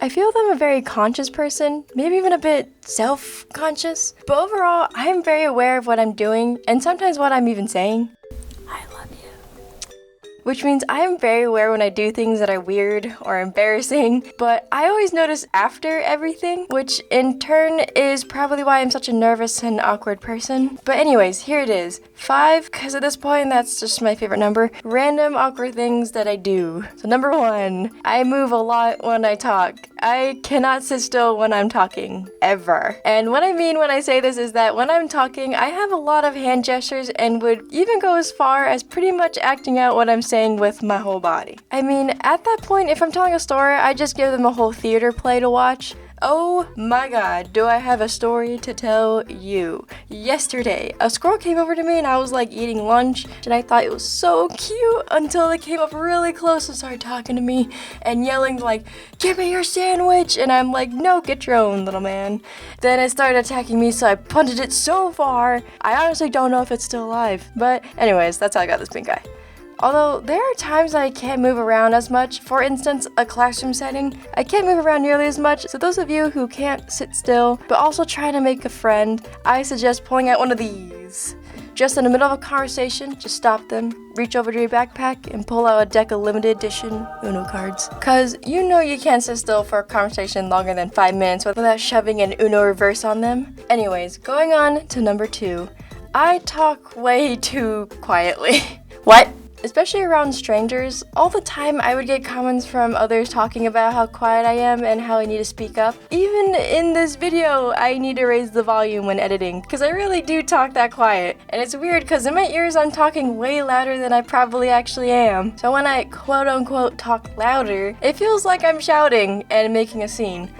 I feel that I'm a very conscious person, maybe even a bit self-conscious. But overall, I am very aware of what I'm doing and sometimes what I'm even saying. I love you. Which means I am very aware when I do things that are weird or embarrassing, but I always notice after everything, which in turn is probably why I'm such a nervous and awkward person. But anyways, here it is. 5, because at this point that's just my favorite number. Random awkward things that I do. So number 1, I move a lot when I talk. I cannot sit still when I'm talking, ever. And what I mean when I say this is that when I'm talking, I have a lot of hand gestures and would even go as far as pretty much acting out what I'm saying with my whole body. I mean, at that point, if I'm telling a story, I just give them a whole theater play to watch. Oh my god, do I have a story to tell you. Yesterday, a squirrel came over to me and I was like eating lunch and I thought it was so cute until they came up really close and started talking to me and yelling like, "Give me your sandwich!" And I'm like, "No, get your own, little man." Then it started attacking me, so I punted it so far. I honestly don't know if it's still alive. But anyways, that's how I got this pink eye. Although there are times I can't move around as much, for instance, a classroom setting, I can't move around nearly as much, so those of you who can't sit still, but also trying to make a friend, I suggest pulling out one of these. Just in the middle of a conversation, just stop them, reach over to your backpack, and pull out a deck of limited edition Uno cards. Cause you know you can't sit still for a conversation longer than 5 minutes without shoving an Uno reverse on them. Anyways, going on to number 2. I talk way too quietly. What? Especially around strangers, all the time I would get comments from others talking about how quiet I am and how I need to speak up. Even in this video, I need to raise the volume when editing, because I really do talk that quiet. And it's weird because in my ears I'm talking way louder than I probably actually am. So when I quote unquote talk louder, it feels like I'm shouting and making a scene.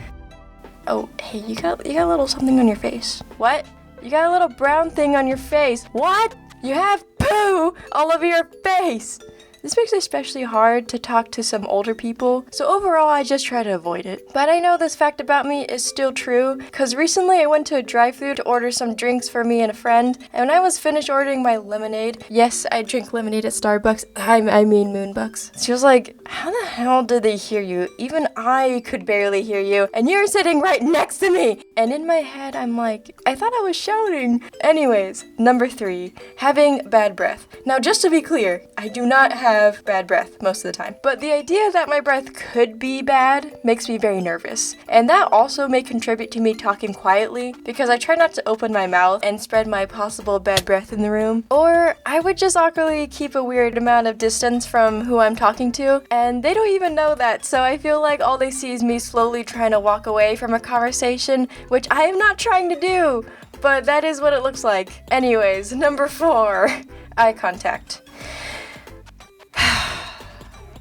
Oh, hey, you got a little something on your face. What? You got a little brown thing on your face. What? You have poo all over your face! This makes it especially hard to talk to some older people, so overall I just try to avoid it. But I know this fact about me is still true, because recently I went to a drive-thru to order some drinks for me and a friend, and when I was finished ordering my lemonade, yes, I drink lemonade at Starbucks, I mean Moonbucks, she was like, "How the hell did they hear you? Even I could barely hear you, and you're sitting right next to me!" And in my head, I'm like, I thought I was shouting. Anyways, number 3, having bad breath. Now just to be clear, I do not have bad breath most of the time, but the idea that my breath could be bad makes me very nervous, and that also may contribute to me talking quietly because I try not to open my mouth and spread my possible bad breath in the room, or I would just awkwardly keep a weird amount of distance from who I'm talking to, and they don't even know that, so I feel like all they see is me slowly trying to walk away from a conversation, which I am not trying to do, but that is what it looks like. Anyways, number 4, eye contact.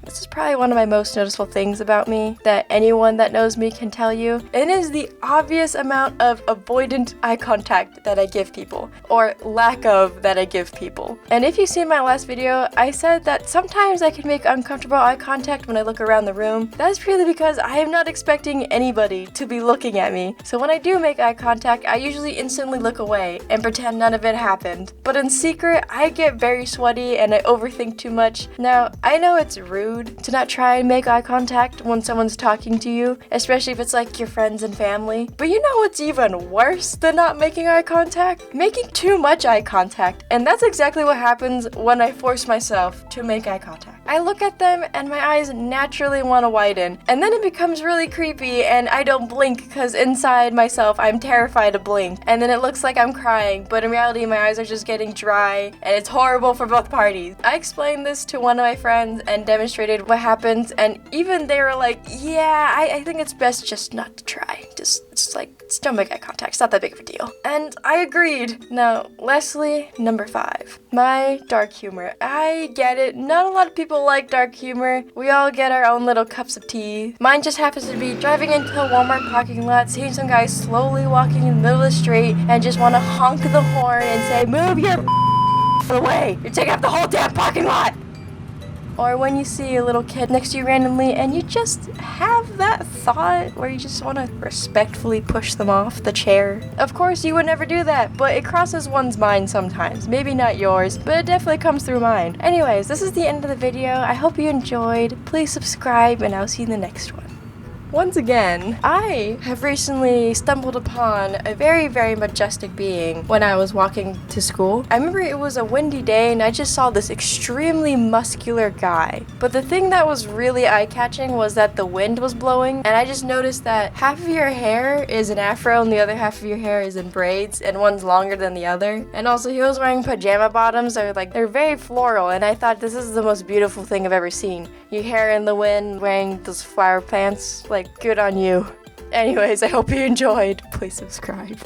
This is probably one of my most noticeable things about me that anyone that knows me can tell you. It is the obvious amount of avoidant eye contact that I give people, or lack of that I give people. And if you see my last video, I said that sometimes I can make uncomfortable eye contact when I look around the room. That is purely because I am not expecting anybody to be looking at me. So when I do make eye contact, I usually instantly look away and pretend none of it happened. But in secret, I get very sweaty and I overthink too much. Now, I know it's rude to not try and make eye contact when someone's talking to you, especially if it's like your friends and family. But you know what's even worse than not making eye contact? Making too much eye contact. And that's exactly what happens when I force myself to make eye contact. I look at them and my eyes naturally want to widen, and then it becomes really creepy and I don't blink because inside myself I'm terrified to blink, and then it looks like I'm crying, but in reality my eyes are just getting dry and it's horrible for both parties. I explained this to one of my friends and demonstrated what happens, and even they were like, yeah, I think it's best just not to try. Just don't make eye contact. It's not that big of a deal. And I agreed. Now, lastly, number 5. My dark humor. I get it. Not a lot of people like dark humor. We all get our own little cups of tea. Mine just happens to be driving into a Walmart parking lot, seeing some guy slowly walking in the middle of the street, and just want to honk the horn and say, "Move your away! You're taking up the whole damn parking lot!" Or when you see a little kid next to you randomly and you just have that thought where you just want to respectfully push them off the chair. Of course, you would never do that, but it crosses one's mind sometimes. Maybe not yours, but it definitely comes through mine. Anyways, this is the end of the video. I hope you enjoyed. Please subscribe, and I'll see you in the next one. Once again, I have recently stumbled upon a very, very majestic being when I was walking to school. I remember it was a windy day and I just saw this extremely muscular guy. But the thing that was really eye-catching was that the wind was blowing, and I just noticed that half of your hair is an afro and the other half of your hair is in braids, and one's longer than the other. And also he was wearing pajama bottoms that were they're very floral, and I thought this is the most beautiful thing I've ever seen. Your hair in the wind, wearing those flower pants, good on you. Anyways, I hope you enjoyed. Please subscribe.